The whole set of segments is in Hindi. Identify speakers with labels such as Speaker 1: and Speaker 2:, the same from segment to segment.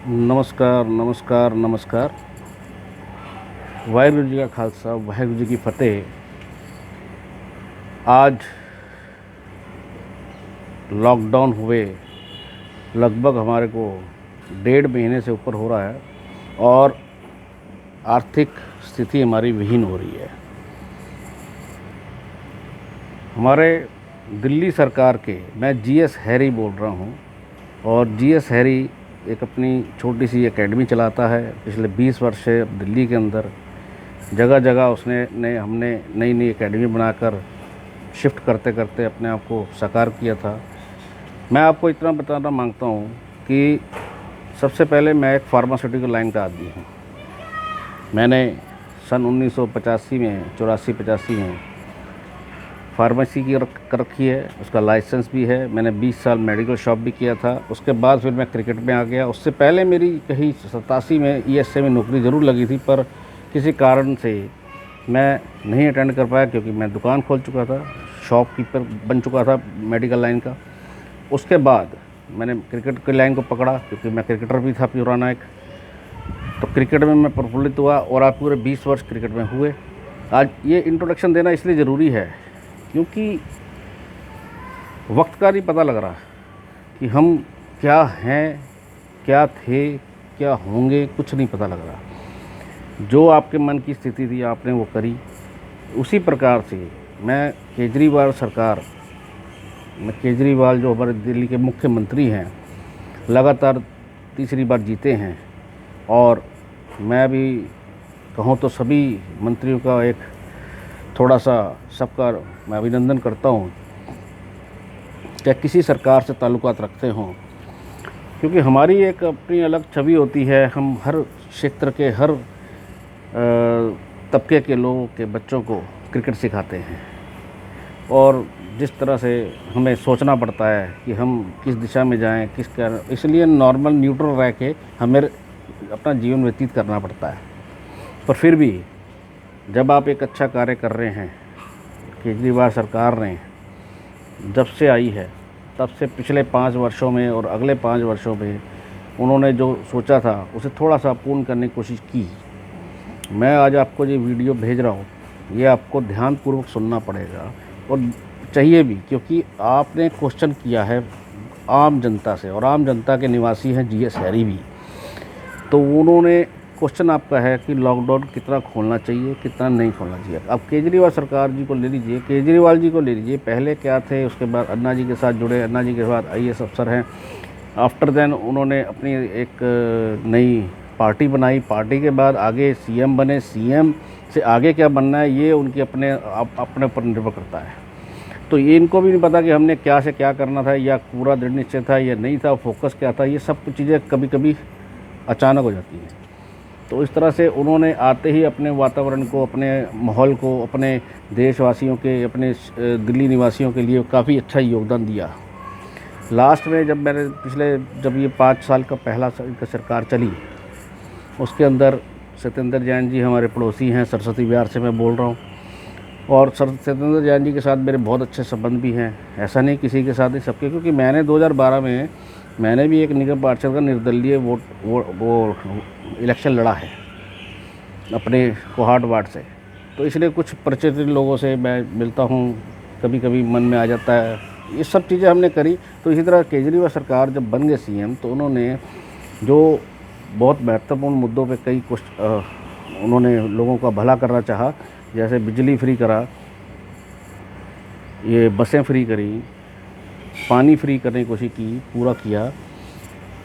Speaker 1: नमस्कार नमस्कार नमस्कार। वाहिगुरू जी का खालसा, वाहिगुरू जी की फतेह। आज लॉकडाउन हुए लगभग हमारे को 1.5 महीने से ऊपर हो रहा है और आर्थिक स्थिति हमारी विहीन हो रही है। हमारे दिल्ली सरकार के, मैं जीएस हैरी बोल रहा हूँ, और जीएस हैरी एक अपनी छोटी सी एकेडमी चलाता है। पिछले 20 वर्ष से दिल्ली के अंदर जगह जगह हमने नई नई एकेडमी बनाकर शिफ्ट करते करते अपने आप को साकार किया था। मैं आपको इतना बताना मांगता हूँ कि सबसे पहले मैं एक फार्मास्यूटिकल लाइन का आदमी हूँ। मैंने सन 1985 में 84-85 में फार्मेसी की कर रखी है, उसका लाइसेंस भी है। मैंने 20 साल मेडिकल शॉप भी किया था। उसके बाद फिर मैं क्रिकेट में आ गया। उससे पहले मेरी कहीं 87 में ईएसए में नौकरी ज़रूर लगी थी, पर किसी कारण से मैं नहीं अटेंड कर पाया क्योंकि मैं दुकान खोल चुका था, शॉपकीपर बन चुका था मेडिकल लाइन का। उसके बाद मैंने क्रिकेट की लाइन को पकड़ा क्योंकि मैं क्रिकेटर भी था पुराना एक, तो क्रिकेट में मैं प्रफुल्लित हुआ और आप पूरे 20 वर्ष क्रिकेट में हुए। आज ये इंट्रोडक्शन देना इसलिए ज़रूरी है क्योंकि वक्त का नहीं पता लग रहा कि हम क्या हैं, क्या थे, क्या होंगे, कुछ नहीं पता लग रहा। जो आपके मन की स्थिति थी आपने वो करी। उसी प्रकार से मैं केजरीवाल जो हमारे दिल्ली के मुख्यमंत्री हैं, लगातार तीसरी बार जीते हैं, और मैं भी कहूँ तो सभी मंत्रियों का एक थोड़ा सा सबका मैं अभिनंदन करता हूँ क्या किसी सरकार से ताल्लुकात रखते हों, क्योंकि हमारी एक अपनी अलग छवि होती है। हम हर क्षेत्र के हर तबके के लोगों के बच्चों को क्रिकेट सिखाते हैं, और जिस तरह से हमें सोचना पड़ता है कि हम किस दिशा में जाएं, इसलिए नॉर्मल न्यूट्रल रह के हमें अपना जीवन व्यतीत करना पड़ता है। पर फिर भी जब आप एक अच्छा कार्य कर रहे हैं, केजरीवाल सरकार ने जब से आई है तब से पिछले 5 वर्षों में और अगले 5 वर्षों में उन्होंने जो सोचा था उसे थोड़ा सा पूर्ण करने की कोशिश की। मैं आज आपको ये वीडियो भेज रहा हूँ, ये आपको ध्यानपूर्वक सुनना पड़ेगा और चाहिए भी, क्योंकि आपने क्वेश्चन किया है आम जनता से, और आम जनता के निवासी हैं जीएस हैरी भी। तो उन्होंने क्वेश्चन आपका है कि लॉकडाउन कितना खोलना चाहिए, कितना नहीं खोलना चाहिए। अब केजरीवाल सरकार जी को ले लीजिए, केजरीवाल जी को ले लीजिए, पहले क्या थे, उसके बाद अन्ना जी के साथ जुड़े, अन्ना जी के बाद आईएएस अफसर हैं। आफ्टर देन उन्होंने अपनी एक नई पार्टी बनाई, पार्टी के बाद आगे सीएम बने। सीएम से आगे क्या बनना है ये उनके अपने ऊपर निर्भर करता है। तो ये इनको भी नहीं पता कि हमने क्या से क्या करना था, या पूरा दृढ़ निश्चय था या नहीं था, फोकस क्या था। ये सब चीज़ें कभी कभी अचानक हो जाती हैं। तो इस तरह से उन्होंने आते ही अपने वातावरण को, अपने माहौल को, अपने देशवासियों के, अपने दिल्ली निवासियों के लिए काफ़ी अच्छा योगदान दिया। लास्ट में जब ये 5 साल का पहला सरकार चली, उसके अंदर सत्येंद्र जैन जी हमारे पड़ोसी हैं, सरस्वती विहार से मैं बोल रहा हूँ, और सत्येंद्र जैन जी के साथ मेरे बहुत अच्छे संबंध भी हैं। ऐसा नहीं किसी के साथ ही, सबके, क्योंकि मैंने 2012 में मैंने भी एक निगम पार्षद का निर्दलीय वो इलेक्शन लड़ा है अपने कोहाट वार्ड से। तो इसलिए कुछ परिचित लोगों से मैं मिलता हूँ, कभी कभी मन में आ जाता है। ये सब चीज़ें हमने करी। तो इसी तरह केजरीवाल सरकार जब बन गए सीएम, तो उन्होंने जो बहुत महत्वपूर्ण मुद्दों पे कई कुछ उन्होंने लोगों का भला करना चाहा, जैसे बिजली फ्री करा, ये बसें फ्री करी, पानी फ्री करने की कोशिश की, पूरा किया,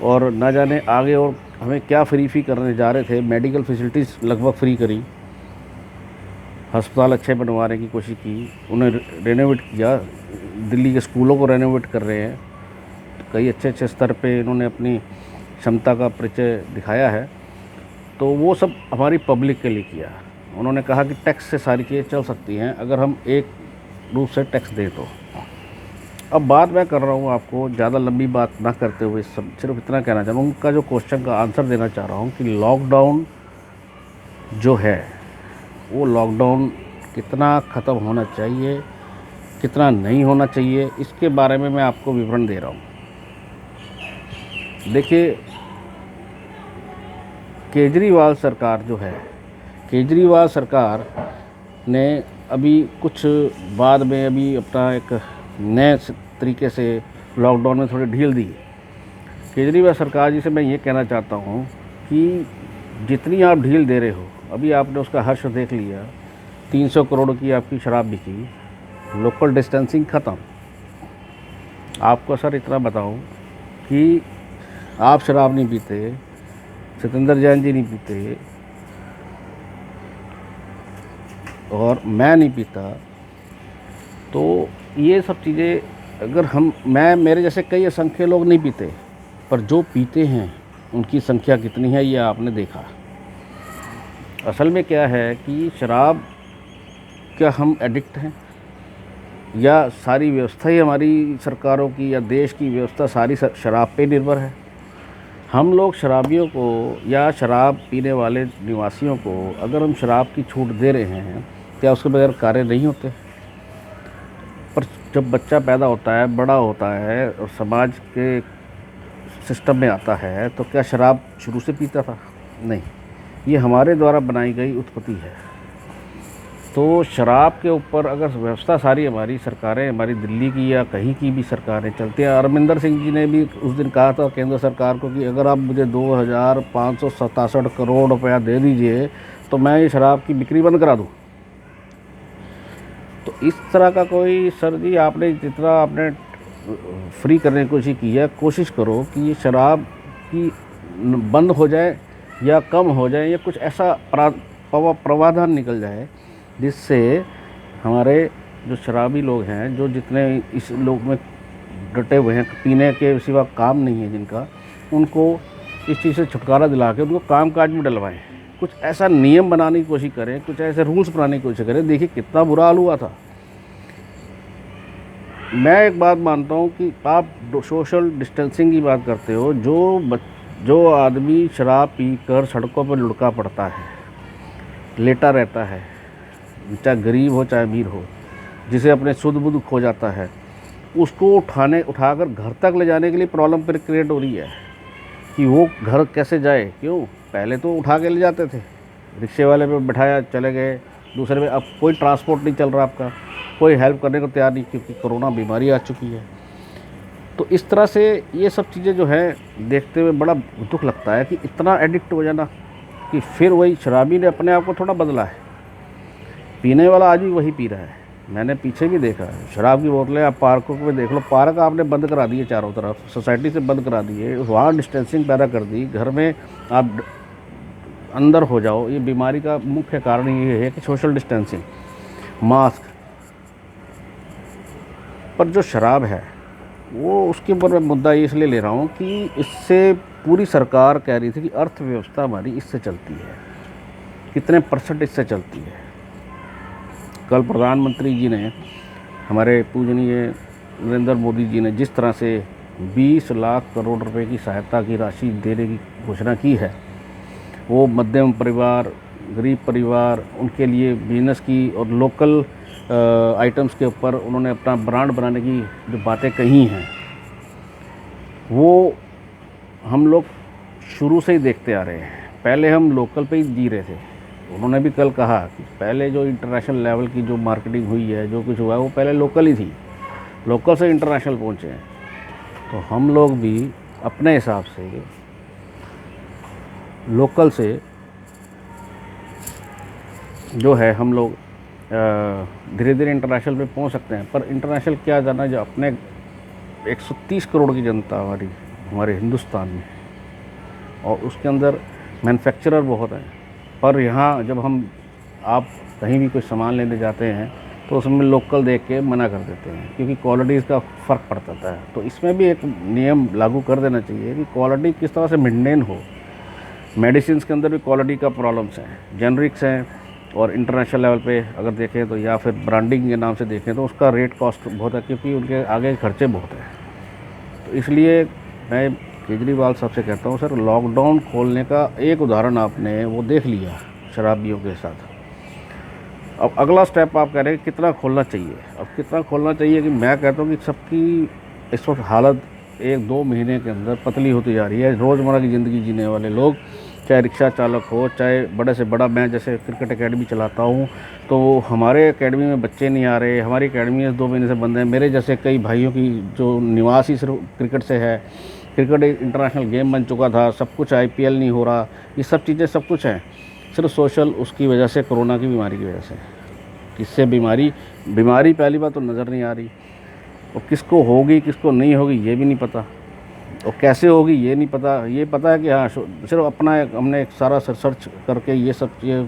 Speaker 1: और ना जाने आगे और हमें क्या फ्री करने जा रहे थे। मेडिकल फैसिलिटीज़ लगभग फ्री करी, अस्पताल अच्छे बनवाने की कोशिश की, उन्हें रेनोवेट किया, दिल्ली के स्कूलों को रेनोवेट कर रहे हैं। कई अच्छे स्तर पे इन्होंने अपनी क्षमता का परिचय दिखाया है। तो वो सब हमारी पब्लिक के लिए किया। उन्होंने कहा कि टैक्स से सारी चीज़ें चल सकती हैं अगर हम एक रूप से टैक्स दें तो। अब बात मैं कर रहा हूँ, आपको ज़्यादा लंबी बात ना करते हुए सिर्फ इतना कहना चाह रहा हूँ, उनका जो क्वेश्चन का आंसर देना चाह रहा हूँ कि लॉकडाउन जो है वो लॉकडाउन कितना ख़त्म होना चाहिए, कितना नहीं होना चाहिए, इसके बारे में मैं आपको विवरण दे रहा हूँ। देखिए, केजरीवाल सरकार जो है, केजरीवाल सरकार ने अभी कुछ बाद में अभी अपना एक नए तरीके से लॉकडाउन में थोड़ी ढील दी। केजरीवाल सरकार जी से मैं ये कहना चाहता हूँ कि जितनी आप ढील दे रहे हो, अभी आपने उसका हर्ष देख लिया, 300 करोड़ की आपकी शराब बिकी, लोकल डिस्टेंसिंग ख़त्म। आपको सर इतना बताऊं कि आप शराब नहीं पीते, सत्येंद्र जैन जी नहीं पीते और मैं नहीं पीता, तो ये सब चीज़ें अगर मेरे जैसे कई असंख्य लोग नहीं पीते, पर जो पीते हैं उनकी संख्या कितनी है ये आपने देखा। असल में क्या है कि शराब, क्या हम एडिक्ट हैं या सारी व्यवस्था ही हमारी सरकारों की या देश की व्यवस्था सारी शराब पे निर्भर है? हम लोग शराबियों को या शराब पीने वाले निवासियों को अगर हम शराब की छूट दे रहे हैं, क्या उसके बगैर कार्य नहीं होते? पर जब बच्चा पैदा होता है, बड़ा होता है और समाज के सिस्टम में आता है, तो क्या शराब शुरू से पीता था? नहीं, ये हमारे द्वारा बनाई गई उत्पत्ति है। तो शराब के ऊपर अगर व्यवस्था सारी हमारी सरकारें, हमारी दिल्ली की या कहीं की भी सरकारें चलती हैं। अरविंदर सिंह जी ने भी उस दिन कहा था केंद्र सरकार को कि अगर आप मुझे 2567 करोड़ रुपया दे दीजिए तो मैं ये शराब की बिक्री बंद करा दूँ। तो इस तरह का कोई, सर जी आपने जितना आपने फ्री करने की कोशिश की है, कोशिश करो कि ये शराब की बंद हो जाए या कम हो जाए या कुछ ऐसा प्रावधान निकल जाए जिससे हमारे जो शराबी लोग हैं, जो जितने इस लोग में डटे हुए हैं, पीने के सिवा काम नहीं है जिनका, उनको इस चीज़ से छुटकारा दिला के उनको काम काज में डलवाएं। कुछ ऐसा नियम बनाने की कोशिश करें, कुछ ऐसे रूल्स बनाने की कोशिश करें। देखिए कितना बुरा हाल हुआ था। मैं एक बात मानता हूँ कि आप सोशल डिस्टेंसिंग की बात करते हो, जो आदमी शराब पीकर सड़कों पर लुढ़का पड़ता है, लेटा रहता है, चाहे गरीब हो चाहे अमीर हो, जिसे अपने सुध बुध खो जाता है, उसको उठाकर घर तक ले जाने के लिए प्रॉब्लम पर क्रिएट हो रही है कि वो घर कैसे जाए। क्यों? पहले तो उठा के ले जाते थे, रिक्शे वाले पे बैठाया चले गए, दूसरे में। अब कोई ट्रांसपोर्ट नहीं चल रहा, आपका कोई हेल्प करने को तैयार नहीं, क्योंकि कोरोना बीमारी आ चुकी है। तो इस तरह से ये सब चीज़ें जो है देखते हुए बड़ा दुख लगता है कि इतना एडिक्ट हो जाना कि फिर वही शराबी ने अपने आप को थोड़ा बदला है। पीने वाला आज भी वही पी रहा है। मैंने पीछे भी देखा है, शराब की बोतलें आप पार्कों में देख लो, पार्क आपने बंद करा दिए, चारों तरफ सोसाइटी से बंद करा दिए, वहाँ डिस्टेंसिंग पैदा कर दी। घर में आप अंदर हो जाओ। ये बीमारी का मुख्य कारण ये है कि सोशल डिस्टेंसिंग, मास्क। पर जो शराब है वो, उसके ऊपर मैं मुद्दा इसलिए ले रहा हूँ कि इससे पूरी सरकार कह रही थी कि अर्थव्यवस्था हमारी इससे चलती है, कितने % इससे चलती है। कल प्रधानमंत्री जी ने, हमारे पूजनीय नरेंद्र मोदी जी ने जिस तरह से 20 लाख करोड़ रुपए की सहायता की राशि देने की घोषणा की है, वो मध्यम परिवार, गरीब परिवार, उनके लिए बिजनेस की और लोकल आइटम्स के ऊपर उन्होंने अपना ब्रांड बनाने की जो बातें कही हैं, वो हम लोग शुरू से ही देखते आ रहे हैं। पहले हम लोकल पे ही जी रहे थे। उन्होंने भी कल कहा कि पहले जो इंटरनेशनल लेवल की जो मार्केटिंग हुई है, जो कुछ हुआ है, वो पहले लोकल ही थी, लोकल से इंटरनेशनल पहुँचे हैं। तो हम लोग भी अपने हिसाब से लोकल से जो है हम लोग धीरे धीरे इंटरनेशनल पे पहुंच सकते हैं। पर इंटरनेशनल क्या जाना, जो अपने 130 करोड़ की जनता हमारे हिंदुस्तान में, और उसके अंदर मैन्युफैक्चरर बहुत हैं। पर यहाँ जब आप कहीं भी कोई सामान लेने जाते हैं तो उसमें लोकल देख के मना कर देते हैं, क्योंकि क्वालिटीज़ का फ़र्क पड़ता है। तो इसमें भी एक नियम लागू कर देना चाहिए कि क्वालिटी किस तरह से मेंटेन हो। मेडिसिन के अंदर भी क्वालिटी का प्रॉब्लम्स हैं, जेनरिक्स हैं, और इंटरनेशनल लेवल पे अगर देखें तो, या फिर ब्रांडिंग के नाम से देखें तो उसका रेट कॉस्ट बहुत है, क्योंकि उनके आगे खर्चे बहुत हैं। तो इसलिए मैं केजरीवाल साहब से कहता हूँ, सर लॉकडाउन खोलने का एक उदाहरण आपने वो देख लिया शराबियों के साथ। अब अगला स्टेप आप कह रहे हैं कितना खोलना चाहिए। अब कितना खोलना चाहिए कि मैं कहता हूँ कि सबकी इस वक्त हालत 1-2 महीने के अंदर पतली होती जा रही है। रोज़मर्रा की ज़िंदगी जीने वाले लोग चाहे रिक्शा चालक हो, चाहे बड़े से बड़ा, मैं जैसे क्रिकेट एकेडमी चलाता हूँ, तो हमारे एकेडमी में बच्चे नहीं आ रहे। हमारी एकेडमी 2 महीने से बंद है। मेरे जैसे कई भाइयों की जो निवास ही सिर्फ क्रिकेट से है। क्रिकेट एक इंटरनेशनल गेम बन चुका था, सब कुछ, आईपीएल नहीं हो रहा, ये सब चीज़ें सब कुछ हैं, सिर्फ सोशल उसकी वजह से, कोरोना की बीमारी की वजह से। इससे बीमारी पहली बात तो नज़र नहीं आ रही, और किसको होगी किसको नहीं होगी ये भी नहीं पता, और कैसे होगी ये नहीं पता। ये पता है कि हाँ सिर्फ अपना हमने एक सारा सर्च करके ये सब चीज़ें